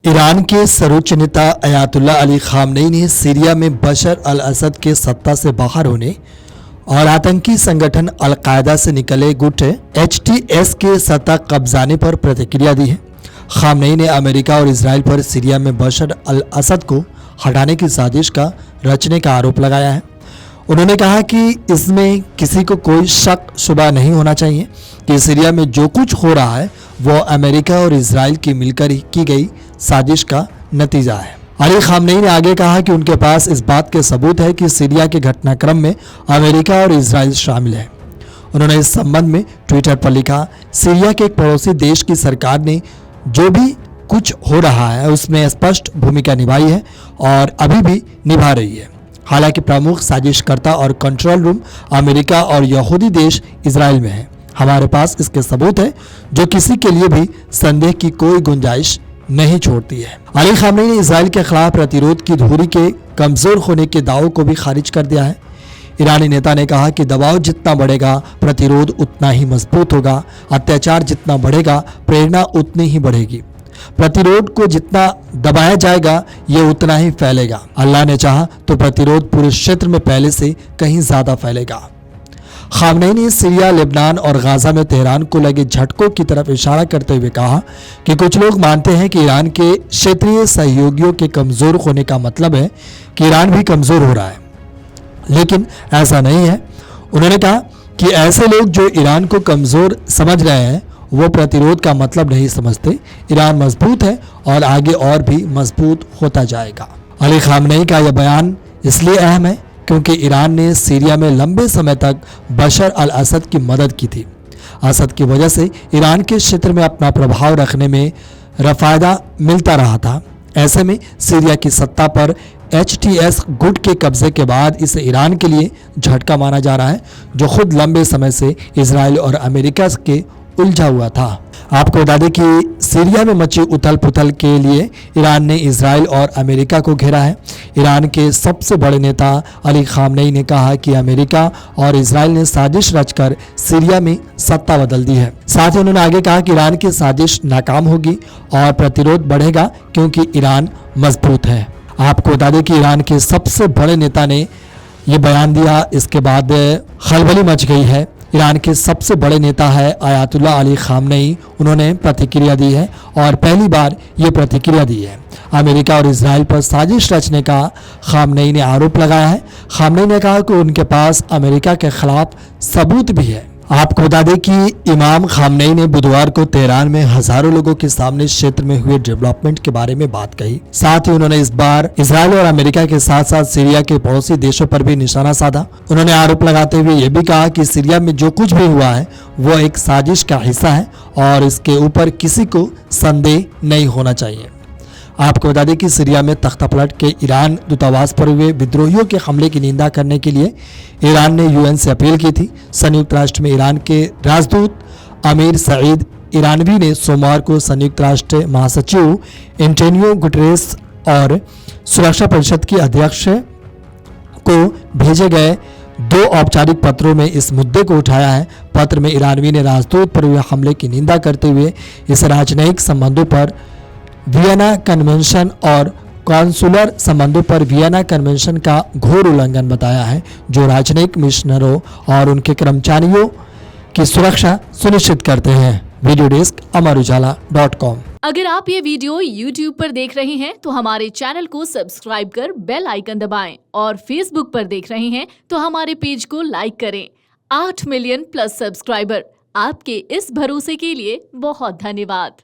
Iran के सर्वोच्च नेता अयातुल्ला अली खामनेई ने सीरिया में बशर अल असद के सत्ता से बाहर होने और आतंकी संगठन अल कायदा से निकले गुट HTS के सत्ता कब्जाने पर प्रतिक्रिया दी है। खामनेई ने अमेरिका और इजराइल पर सीरिया में बशर अल असद को हटाने की साजिश का रचने का आरोप लगाया है। उन्होंने कहा कि इसमें किसी को कोई शक शुबा नहीं होना चाहिए कि सीरिया में जो कुछ हो रहा है वो अमेरिका और इजराइल की मिलकर की गई साजिश का नतीजा है। अली खामनेई ने आगे कहा कि उनके पास इस बात के सबूत है कि सीरिया के घटनाक्रम में अमेरिका और इजराइल शामिल है। उन्होंने इस संबंध में ट्विटर पर लिखा, सीरिया के एक पड़ोसी देश की सरकार ने जो भी कुछ हो रहा है उसमें स्पष्ट भूमिका निभाई है और अभी भी निभा रही है। हालांकि प्रमुख साजिशकर्ता और कंट्रोल रूम अमेरिका और यहूदी देश इजराइल में है। हमारे पास इसके सबूत है जो किसी के लिए भी संदेह की कोई गुंजाइश नहीं छोड़ती है। अली खामनेई ने इजराइल के खिलाफ प्रतिरोध की धुरी के कमजोर होने के दावों को भी खारिज कर दिया है। ईरानी नेता ने कहा कि दबाव जितना बढ़ेगा प्रतिरोध उतना ही मजबूत होगा, अत्याचार जितना बढ़ेगा प्रेरणा उतनी ही बढ़ेगी, प्रतिरोध को जितना दबाया जाएगा ये उतना ही फैलेगा। अल्लाह ने चाहा तो प्रतिरोध पूरे क्षेत्र में पहले से कहीं ज्यादा फैलेगा। खामनेई ने सीरिया, लेबनान और गाजा में तेहरान को लगे झटकों की तरफ इशारा करते हुए कहा कि कुछ लोग मानते हैं कि ईरान के क्षेत्रीय सहयोगियों के कमजोर होने का मतलब है कि ईरान भी कमजोर हो रहा है, लेकिन ऐसा नहीं है। उन्होंने कहा कि ऐसे लोग जो ईरान को कमजोर समझ रहे हैं वो प्रतिरोध का मतलब नहीं समझते। ईरान मजबूत है और आगे और भी मजबूत होता जाएगा। अली खामनेई का यह बयान इसलिए अहम है क्योंकि ईरान ने सीरिया में लंबे समय तक बशर अल असद की मदद की थी। असद की वजह से ईरान के क्षेत्र में अपना प्रभाव रखने में फायदा मिलता रहा था। ऐसे में सीरिया की सत्ता पर HTS गुट के कब्जे के बाद इसे ईरान के लिए झटका माना जा रहा है, जो खुद लंबे समय से इजराइल और अमेरिका के उलझा हुआ था। आपको बता दें कि सीरिया में मची उथल पुथल के लिए ईरान ने इजराइल और अमेरिका को घेरा है। ईरान के सबसे बड़े नेता अली खामनेई ने कहा कि अमेरिका और इजराइल ने साजिश रचकर सीरिया में सत्ता बदल दी है। साथ ही उन्होंने आगे कहा कि ईरान की साजिश नाकाम होगी और प्रतिरोध बढ़ेगा क्योंकि ईरान मजबूत है। आपको बता दें कि ईरान के सबसे बड़े नेता ने ये बयान दिया, इसके बाद खलबली मच गई है। ईरान के सबसे बड़े नेता है अयातुल्ला अली खामनेई, उन्होंने प्रतिक्रिया दी है और पहली बार ये प्रतिक्रिया दी है। अमेरिका और इजराइल पर साजिश रचने का खामनेई ने आरोप लगाया है। खामनेई ने कहा कि उनके पास अमेरिका के खिलाफ सबूत भी है। आपको बता दें कि इमाम खामनेई ने बुधवार को तेहरान में हजारों लोगों के सामने क्षेत्र में हुए डेवलपमेंट के बारे में बात कही। साथ ही उन्होंने इस बार इजराइल और अमेरिका के साथ साथ सीरिया के पड़ोसी देशों पर भी निशाना साधा। उन्होंने आरोप लगाते हुए ये भी कहा कि सीरिया में जो कुछ भी हुआ है वो एक साजिश का हिस्सा है और इसके ऊपर किसी को संदेह नहीं होना चाहिए। आपको बता दें कि सीरिया में तख्तापलट के ईरान दूतावास पर हुए विद्रोहियों के हमले की निंदा करने के लिए ईरान ने UN से अपील की थी। संयुक्त राष्ट्र में ईरान के राजदूत अमीर सईद ईरानवी ने सोमवार को संयुक्त राष्ट्र महासचिव एंटोनियो गुटेरेस और सुरक्षा परिषद की अध्यक्ष को भेजे गए 2 औपचारिक पत्रों में इस मुद्दे को उठाया है। पत्र में ईरानवी ने राजदूत पर हुए हमले की निंदा करते हुए इस राजनयिक संबंधों पर वियना कन्वेंशन और कॉन्सुलर संबंधों पर वियना कन्वेंशन का घोर उल्लंघन बताया है, जो राजनयिक मिशनरों और उनके कर्मचारियों की सुरक्षा सुनिश्चित करते हैं। वीडियो डेस्क अमरउजाला.com। अगर आप ये वीडियो YouTube पर देख रहे हैं तो हमारे चैनल को सब्सक्राइब कर बेल आइकन दबाएं और Facebook पर देख रहे हैं तो हमारे पेज को लाइक करें। 8 मिलियन प्लस सब्सक्राइबर, आपके इस भरोसे के लिए बहुत धन्यवाद।